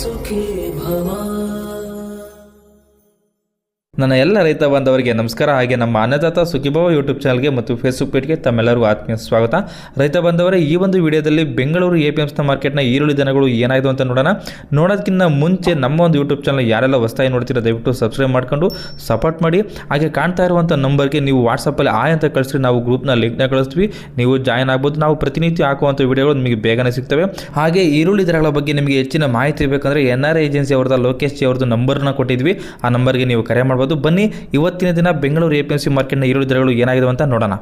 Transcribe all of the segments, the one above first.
ಸುಖೀ ಭವ. ನನ್ನ ಎಲ್ಲ ರೈತ ಬಾಂಧವರಿಗೆ ನಮಸ್ಕಾರ. ಹಾಗೆ ನಮ್ಮ ಅನ್ನದಾತ ಸುಖೀಭವ ಯೂಟ್ಯೂಬ್ ಚಾನಲ್ಗೆ ಮತ್ತು ಫೇಸ್ಬುಕ್ ಪೇಜ್ಗೆ ತಮ್ಮೆಲ್ಲರಿಗೂ ಆತ್ಮೀಯ ಸ್ವಾಗತ. ರೈತ ಬಾಂಧವರೇ, ಈ ಒಂದು ವಿಡಿಯೋದಲ್ಲಿ ಬೆಂಗಳೂರು APMC ಮಾರ್ಕೆಟ್ನ ಈರುಳ್ಳಿ ದನಗಳು ಏನಾಯಿತು ಅಂತ ನೋಡೋದಕ್ಕಿಂತ ಮುಂಚೆ ನಮ್ಮ ಒಂದು ಯೂಟ್ಯೂಬ್ ಚಾನಲ್ ಯಾರೆಲ್ಲ ಹೊಸದಾಗಿ ನೋಡ್ತೀರಾ ದಯವಿಟ್ಟು ಸಬ್ಸ್ಕ್ರೈಬ್ ಮಾಡ್ಕೊಂಡು ಸಪೋರ್ಟ್ ಮಾಡಿ. ಹಾಗೆ ಕಾಣ್ತಾ ಇರುವಂಥ ನಂಬರ್ಗೆ ನೀವು ವಾಟ್ಸಪ್ಪಲ್ಲಿ ಆಯ್ ಅಂತ ಕಳಿಸ್ರಿ, ನಾವು ಗ್ರೂಪ್ನ ಲಿಂಕ್ನ ಕಳಿಸ್ತೀವಿ, ನೀವು ಜಾಯ್ನ್ ಆಗ್ಬೋದು. ನಾವು ಪ್ರತಿನಿತ್ಯ ಹಾಕುವಂಥ ವಿಡಿಯೋಗಳು ನಿಮಗೆ ಬೇಗನೆ ಸಿಗ್ತವೆ. ಹಾಗೆ ಈರುಳ್ಳಿ ದರಗಳ ಬಗ್ಗೆ ನಿಮಗೆ ಹೆಚ್ಚಿನ ಮಾಹಿತಿ ಬೇಕಂದರೆ NRI ಏಜೆನ್ಸಿ ಅವ್ರದ್ದು ಲೋಕೇಶ್ ಜಿ ಅವ್ರದ್ದು ನಂಬರ್ನ ಕೊಟ್ಟಿದ್ವಿ, ಆ ನಂಬರ್ಗೆ ನೀವು ಕರೆ ಮಾಡ್ಬೋದು. ಬನ್ನಿ ಇವತ್ತಿನ ದಿನ ಬೆಂಗಳೂರು APMC ಮಾರ್ಕೆಟ್ನ ಈರುಳ್ಳಿ ದರಗಳು ಏನಾಗಿದೆ ಅಂತ ನೋಡೋಣ.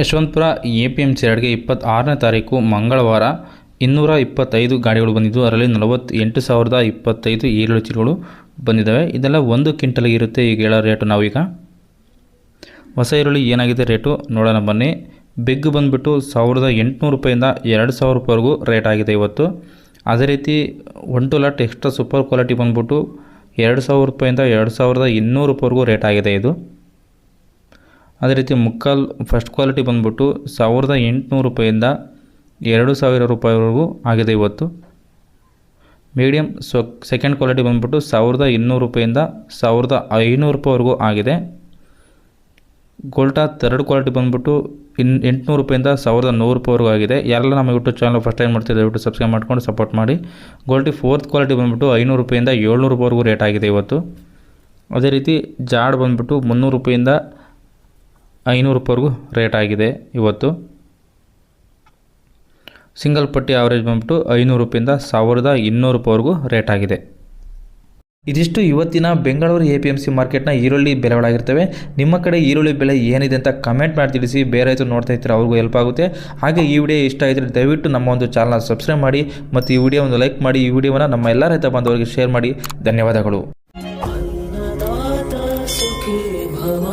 ಯಶವಂತಪುರ APMC 26ನೇ ತಾರೀಕು ಮಂಗಳವಾರ 225 ಗಾಡಿಗಳು ಬಂದಿದ್ದು, ಅದರಲ್ಲಿ 48,025 ಈರುಳ್ಳಿ ಚೀಲಗಳು ಬಂದಿದ್ದಾವೆ. ಇದೆಲ್ಲ 1 ಕ್ವಿಂಟಲ್ಗೆ ಇರುತ್ತೆ. ಈಗ ಹೇಳೋ ರೇಟು ನಾವೀಗ ಹೊಸ ಈರುಳ್ಳಿ ಏನಾಗಿದೆ ರೇಟು ನೋಡೋಣ ಬನ್ನಿ. ಬಿಗ್ ಬಂದುಬಿಟ್ಟು 1,800 ರೂಪಾಯಿಂದ 2,000 ರೂಪಾಯಿವರೆಗೂ ರೇಟ್ ಆಗಿದೆ ಇವತ್ತು. ಅದೇ ರೀತಿ 1 ಲಾಟ್ ಎಕ್ಸ್ಟ್ರಾ ಸೂಪರ್ ಕ್ವಾಲಿಟಿ ಬಂದುಬಿಟ್ಟು 2,000 ರೂಪಾಯಿಂದ 2,200 ರೂಪಾಯಿವರೆಗೂ ರೇಟ್ ಆಗಿದೆ ಇದು. ಅದೇ ರೀತಿ ಮುಕ್ಕಾಲ್ ಫಸ್ಟ್ ಕ್ವಾಲಿಟಿ ಬಂದುಬಿಟ್ಟು 1,800 ರೂಪಾಯಿಂದ 2,000 ರೂಪಾಯಿವರೆಗೂ ಆಗಿದೆ ಇವತ್ತು. ಮೀಡಿಯಮ್ ಸೆಕೆಂಡ್ ಕ್ವಾಲಿಟಿ ಬಂದುಬಿಟ್ಟು 1,200 ರೂಪಾಯಿಂದ 1,500 ರೂಪಾಯಿವರೆಗೂ ಆಗಿದೆ. ಗೋಲ್ಟಾ ಥರ್ಡ್ ಕ್ವಾಲಿಟಿ ಬಂದುಬಿಟ್ಟು 800 ರೂಪಾಯಿಂದ 1,100 ರೂಪಾಯಿವರೆಗೂ ಆಗಿದೆ. ಯಾರೆಲ್ಲ ನಮ್ಮ ಯೂಟ್ಯೂಬ್ ಚಾನಲ್ ಫಸ್ಟ್ ಟೈಮ್ ಮಾಡ್ತಿದ್ದೆ ದಯವಿಟ್ಟು ಸಬ್ಸ್ಕ್ರೈಬ್ ಮಾಡ್ಕೊಂಡು ಸಪೋರ್ಟ್ ಮಾಡಿ. ಗೋಲ್ಟಿ ಫೋರ್ತ್ ಕ್ವಾಲಿಟಿ ಬಂದುಬಿಟ್ಟು 500 ರೂಪಾಯಿಂದ 700 ರೂಪಾಯಿವರೆಗೂ ರೇಟ್ ಆಗಿದೆ ಇವತ್ತು. ಅದೇ ರೀತಿ ಜಾಡ್ ಬಂದುಬಿಟ್ಟು 300 ರೂಪಾಯಿಂದ 500 ರೂಪಾಯಿವರೆಗೂ ರೇಟ್ ಆಗಿದೆ ಇವತ್ತು. ಸಿಂಗಲ್ ಪಟ್ಟಿ ಆವರೇಜ್ ಬಂದುಬಿಟ್ಟು 500 ರೂಪಾಯಿಂದ 1,200 ರೂಪಾಯಿವರೆಗೂ ರೇಟ್ ಆಗಿದೆ. ಇದಿಷ್ಟು ಇವತ್ತಿನ ಬೆಂಗಳೂರು APMC ಮಾರ್ಕೆಟ್ನ ಈರುಳ್ಳಿ ಬೆಲೆಗಳಾಗಿರ್ತವೆ. ನಿಮ್ಮ ಕಡೆ ಈರುಳ್ಳಿ ಬೆಲೆ ಏನಿದೆ ಅಂತ ಕಮೆಂಟ್ ಮಾಡಿ ತಿಳಿಸಿ. ಬೇರೆ ರೈತರು ನೋಡ್ತಾ ಇರ್ತಾರೆ, ಅವ್ರಿಗೂ ಹೆಲ್ಪ್ ಆಗುತ್ತೆ. ಹಾಗೆ ಈ ವಿಡಿಯೋ ಇಷ್ಟ ಆಗಿದ್ರೆ ದಯವಿಟ್ಟು ನಮ್ಮ ಒಂದು ಚಾನಲ್ನ ಸಬ್ಸ್ಕ್ರೈಬ್ ಮಾಡಿ ಮತ್ತು ಈ ವಿಡಿಯೋ ಒಂದು ಲೈಕ್ ಮಾಡಿ. ಈ ವಿಡಿಯೋವನ್ನು ನಮ್ಮ ಎಲ್ಲ ರೈತ ಬಾಂಧವರಿಗೆ ಶೇರ್ ಮಾಡಿ. ಧನ್ಯವಾದಗಳು. ಅನ್ನದಾತ ಸುಖೀ ಭವ.